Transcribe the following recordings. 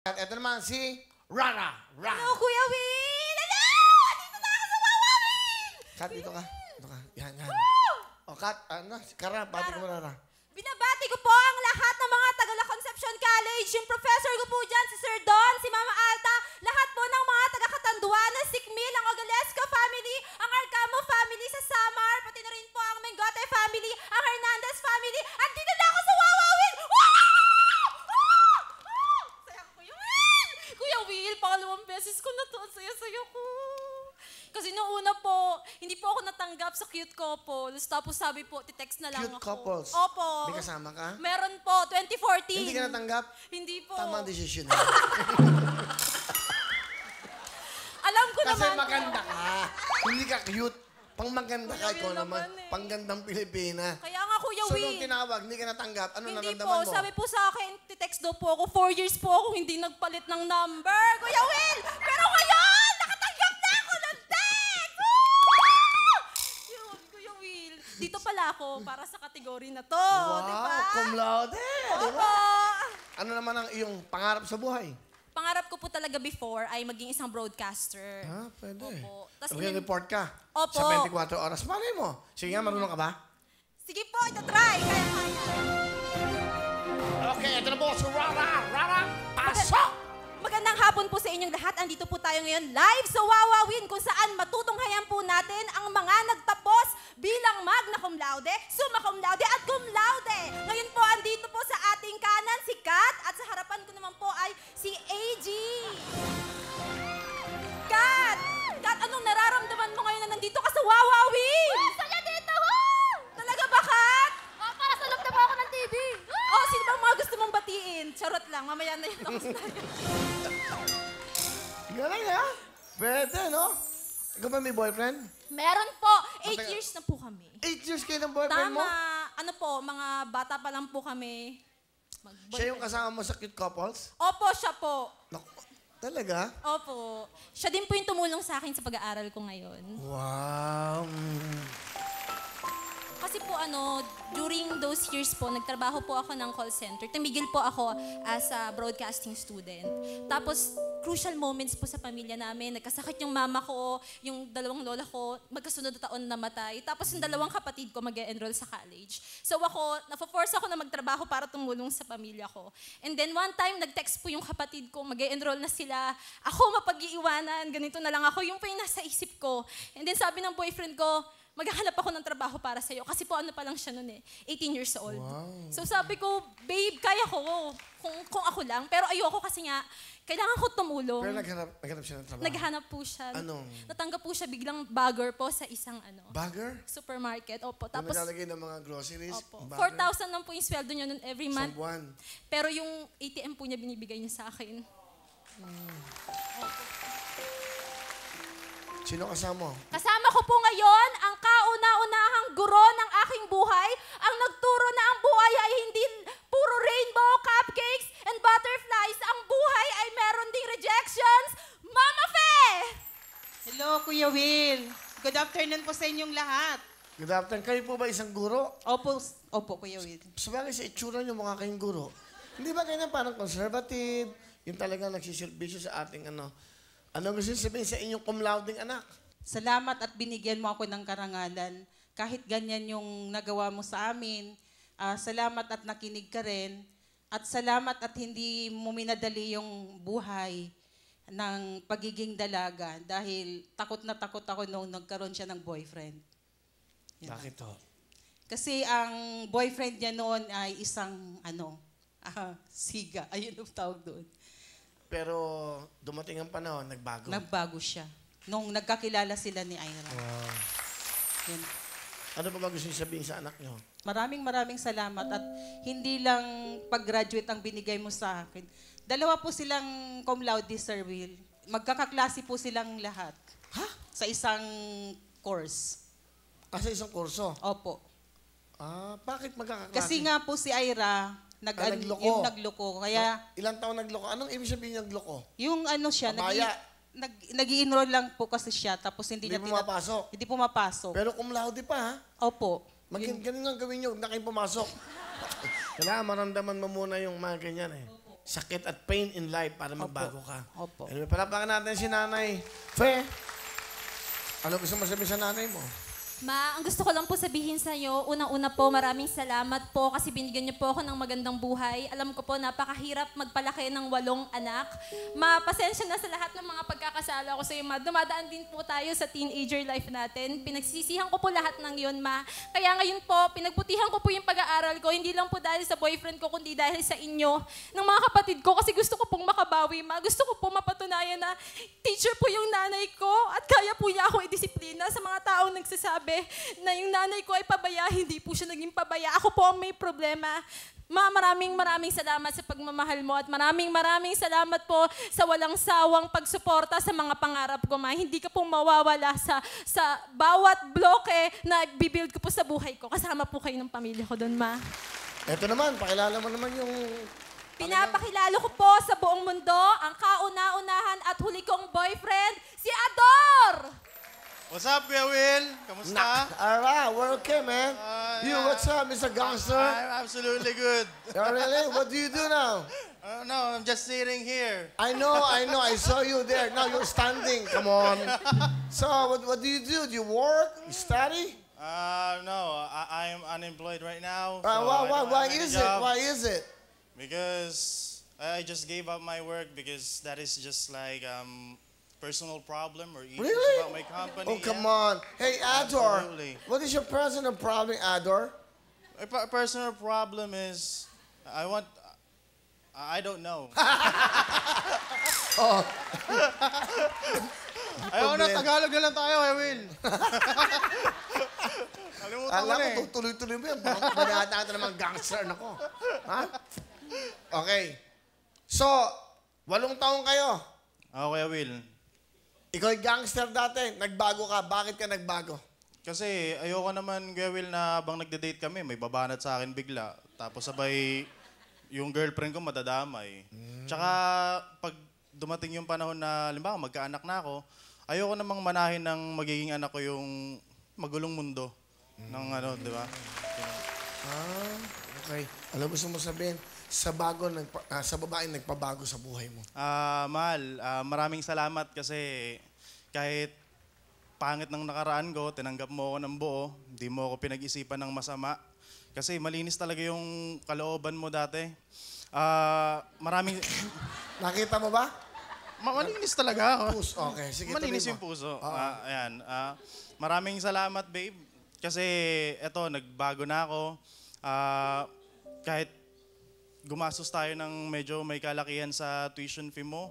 At ito naman si Rara. Hello, Kuya Will! Hello! Dito na ako sa Wawa Will! Kat, dito ka. Dito ka. Yan, yan. Woo! O, Kat, ano? Kara, bati ko mo, Rara. Binabati ko po ang lahat ng mga taga-La Concepcion College, yung professor ko po dyan, si Sir Don, si Mama Alta, lahat po ng mga taga-Katanduanes, Sikmil, ang Ogalesco family, ang Arcamo family sa Samar, pati na rin po ang Mengote family, ang Hernandez family, at dito na ako sa Wawa Will! Saya ko, Kuya Will! Kuya Will, pangalawang beses ko na to, ang saya-saya ko. Kasi noong una po, hindi po ako natanggap sa cute couples. Tapos sabi po, titext na lang Cute ako. couples? Opo. May kasama ka? Meron po, 2014. Hindi ka natanggap? Hindi po. Tama ang desisyon. Alam ko Kasi naman maganda po. ka. Hindi ka cute. Pang maganda ka, Kuya ikaw Will naman. naman eh. Panggandang Pilipina. Kaya nga, Kuya So, Will. nung tinawag, hindi ka natanggap, ano Hindi naramdaman po. mo? Sabi po sa akin, titext daw po ako. 4 years po ako hindi nagpalit ng number. Kuya Will! Pero ngayon, nakatanggap na ako ng text! Woo! Yun, Kuya Will. Dito pala ako para sa kategory na to. Wow, Di ba? cum laude. Di Opo. ba? Ano naman ang iyong pangarap sa buhay? Pangarap ko po talaga before ay maging isang broadcaster. Ah, pwede. Opo. Tas Mag-report ka. Opo. Sa 24 oras. Malay mo. Sige nga, marunong ka ba? Sige po, itatry. Kaya. Okay, ito na po si Rara. Rara, pasok! Magandang hapon po sa inyong lahat. Andito po tayo ngayon live sa Wawa Win kung saan matutunghayan po natin ang mga nagtapos bilang magna cum laude, summa cum laude at cum laude. Ngayon po andito po sa ating kanan si Kat at sa harapan ko naman po ay si AG. Kat! Kat, anong nararamdaman mo ngayon na nandito ka sa Wawa Win? Saya dito! Talaga ba, Kat? Oh, para sa loob na po ako ng TV. Oh, sino bang mga gusto mong batiin? Charot lang, mamaya na yun. Tapos tayo. Galing ha? Pwede, no? Ikaw ba may boyfriend? Meron po. 8 Teka. years na po kami. 8 years kayo ng boyfriend mo? Tama. Ano po, mga bata pa lang po kami. Siya yung kasama mo sa cute couples? Opo, siya po. Naku, talaga? Opo. Siya din po yung tumulong sa akin sa pag-aaral ko ngayon. Wow. Kasi po during those years po, nagtrabaho po ako ng call center. Tumigil po ako as a broadcasting student. Tapos, crucial moments po sa pamilya namin. Nagkasakit yung mama ko, yung dalawang lola ko, magkasunod na taon namatay. Tapos yung dalawang kapatid ko mag-enroll sa college. So ako, napo-force ako na magtrabaho para tumulong sa pamilya ko. And then one time, nag-text po yung kapatid ko, mag-enroll na sila. Ako mapag-iiwanan, ganito na lang ako. Yung po yung nasa isip ko. And then sabi ng boyfriend ko, maghahanap ako ng trabaho para sa'yo. Kasi po ano pa lang siya noon 18 years old. Wow. So sabi ko, babe, kaya ko kung ako lang. Pero ayoko kasi nga, kailangan ko tumulong. Pero naghanap siya ng trabaho? Naghanap po siya. Anong? Natanggap po siya biglang bagger po sa isang Bagger? supermarket. Opo. Yung Tapos, naglalagay ng mga groceries? opo. Bagger? 4,000 lang po yung sweldo niya noon every month. Isang buwan. Pero yung ATM po niya binibigay niya sa akin. Sino kasama mo? Kasama ko po ngayon ang kauna-unahang guro ng aking buhay, ang nagturo na ang buhay ay hindi puro rainbow, cupcakes, and butterflies. Ang buhay ay meron ding rejections. Mama Fe! Hello, Kuya Will. Good afternoon po sa inyong lahat. Good afternoon. Kayo po ba isang guro? Opo, Kuya Will. Sabagay sa itsura niyo mukha kayong guro. Hindi ba kayo na parang conservative? Yung talagang nagsiservisyo sa ating Ano gusto sabihin sa inyong cum laude anak? Salamat at binigyan mo ako ng karangalan. Kahit ganyan yung nagawa mo sa amin, salamat at nakinig ka rin. At salamat at hindi mo minadali yung buhay ng pagiging dalaga dahil takot na takot ako noong nagkaroon siya ng boyfriend. Yan. Bakit to? Kasi ang boyfriend niya noon ay isang siga. Ayun ang tawag doon. Pero dumating ang panahon, nagbago. Nagbago siya. Nung nagkakilala sila ni Ira. Wow. Yan. Ano pa ba gusto niyo sabihin sa anak niyo? Maraming salamat. At hindi lang pag-graduate ang binigay mo sa akin. Dalawa po silang cum laude, Sir Will. Magkakaklase po silang lahat. Ha? Sa isang course. Sa isang kurso? Opo. Bakit magkakaklase? Kasi nga po si Ira, nagloko. yung nagloko. Kaya Ilang taon nagloko? Anong ibig sabihin ng nagloko? yung siya, Pabaya. nag-i-enroll lang po kasi siya, tapos hindi Hindi niya pumapasok. Hindi pumapasok. Pero cum laude pa ha? Opo. Ganun nga gawin niyo, huwag na kayong pumasok. Kailangan maramdaman mo muna yung mga ganyan eh. sakit at pain in life para magbago ka. Opo. Anyway, palapakan natin si Nanay Fe. Ano gusto mo sabihin sa nanay mo? Ma, ang gusto ko lang po sabihin sa iyo, unang-una po, maraming salamat po kasi binigyan niyo po ako ng magandang buhay. Alam ko po, napakahirap magpalaki ng 8 anak. Ma, pasensya na sa lahat ng mga pagkakasala ko sa iyo, Ma. Dumadaan din po tayo sa teenager life natin. Pinagsisihan ko po lahat ng yun, Ma. Kaya ngayon po, pinagbutihan ko po yung pag-aaral ko, hindi lang po dahil sa boyfriend ko, kundi dahil sa inyo, ng mga kapatid ko, kasi gusto ko pong makabawi, Ma. Gusto ko po mapatunayan na teacher po yung nanay ko at kaya po niya ako idisiplina sa mga taong nagsasabi na yung nanay ko ay pabaya, hindi po siya naging pabaya. Ako po ang may problema. Ma, maraming salamat sa pagmamahal mo at maraming salamat po sa walang sawang pagsuporta sa mga pangarap ko, Ma. Hindi ka pong mawawala sa bawat bloke na bibuild ko po sa buhay ko. Kasama po kayo ng pamilya ko doon, Ma. Eto naman, pakilala mo naman yung... Pinapakilala ko po sa buong mundo ang kauna-unahan at huli kong boyfriend, si Ador! What's up, Kuya Will? Kamusta? Alright, we're okay, man. You, yeah. what's up, Mr. Gangster? I'm absolutely good. Oh, really? What do you do now? No, I'm just sitting here. I know. I saw you there. Now you're standing. Come on. So, what do? Do you work? You study? No, I'm unemployed right now. So Why I don't have any is it? job. Why is it? Because I just gave up my work because that is just like personal problem or issues Really? about my company. Oh, come yeah. on. Hey, Ador. Absolutely. What is your personal problem, Ador? My personal problem is I don't know. Oh. Ayaw na, Tagalog na lang tayo, Will. Kalimutan ko Alam na ko, tuloy-tuloy mo yan. Banata ka naman gangster na ko. Ha? Okay. So, 8 taon kayo. Okay, Will. Ikaw ay gangster dati. Nagbago ka. Bakit ka nagbago? Kasi ayoko naman, Kuya Will, na habang nagde-date kami, may babanat sa akin bigla. Tapos sabay, yung girlfriend ko madadamay. Tsaka, pag dumating yung panahon na, halimbawa, magkaanak na ako, ayoko namang manahin ng magiging anak ko yung magulong mundo. Ng ano, di ba? Okay. Alam gusto mo sabihin, sa babaeng nagpabago sa buhay mo. Mahal, maraming salamat kasi kahit pangit ng nakaraan ko, tinanggap mo ako ng buo, hindi mo ako pinag-isipan ng masama. Kasi malinis talaga yung kalooban mo dati. Maraming... Nakita mo ba? Malinis talaga ako. Puso. Okay, sige. Malinis tuloy yung mo. puso. Oo. Ayan. Maraming salamat, babe. Kasi eto, nagbago na ako. Kahit gumastos tayo ng medyo may kalakihan sa tuition fee mo,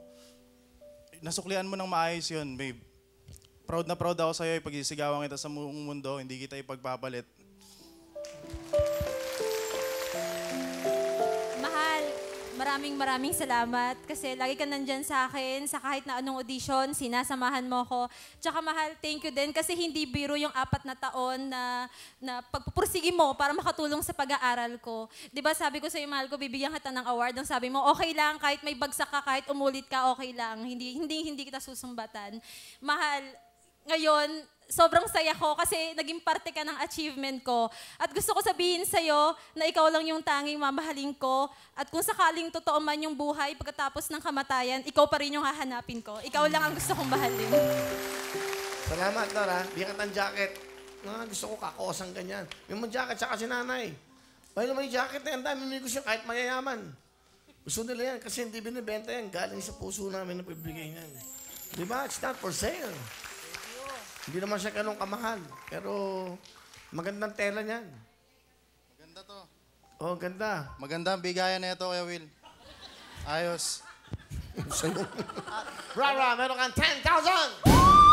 nasuklian mo ng maayos yun, babe. Proud na proud ako sa'yo. Ipagsisigawan kita sa mundo, hindi kita ipagpapalit. Mahal, maraming salamat kasi lagi ka nandyan sa akin sa kahit na anong audition, sinasamahan mo ko. Tsaka mahal, thank you din kasi hindi biro yung 4 na taon na pagpupursige mo para makatulong sa pag-aaral ko. Di ba sabi ko sa'yo, mahal ko, bibigyan kita ng award. Ang sabi mo, okay lang, kahit may bagsak ka, kahit umulit ka, okay lang. Hindi kita susumbatan. Mahal, ngayon, sobrang saya ko kasi naging parte ka ng achievement ko. At gusto ko sabihin sa'yo na ikaw lang yung tanging mamahalin ko. At kung sakaling totoo man yung buhay pagkatapos ng kamatayan, ikaw pa rin yung hahanapin ko. Ikaw lang ang gusto kong mahalin. Salamat, Nora. Bigyan ka ng jacket. Gusto ko kakosang ganyan. Yung mga jacket, saka si nanay. Ay naman yung jacket na yan, dami may gusto kahit mayayaman. Gusto nila yan kasi hindi binibenta yan. Galing sa puso namin na pibigay yan. Di ba? It's not for sale. Hindi naman siya ganun kamahal. Pero magandang tela niyan. Maganda to. Oh, ganda. Maganda ang bigayan na ito, Kuya Will. Ayos. Sa'yo. Rara, meron kang 10,000!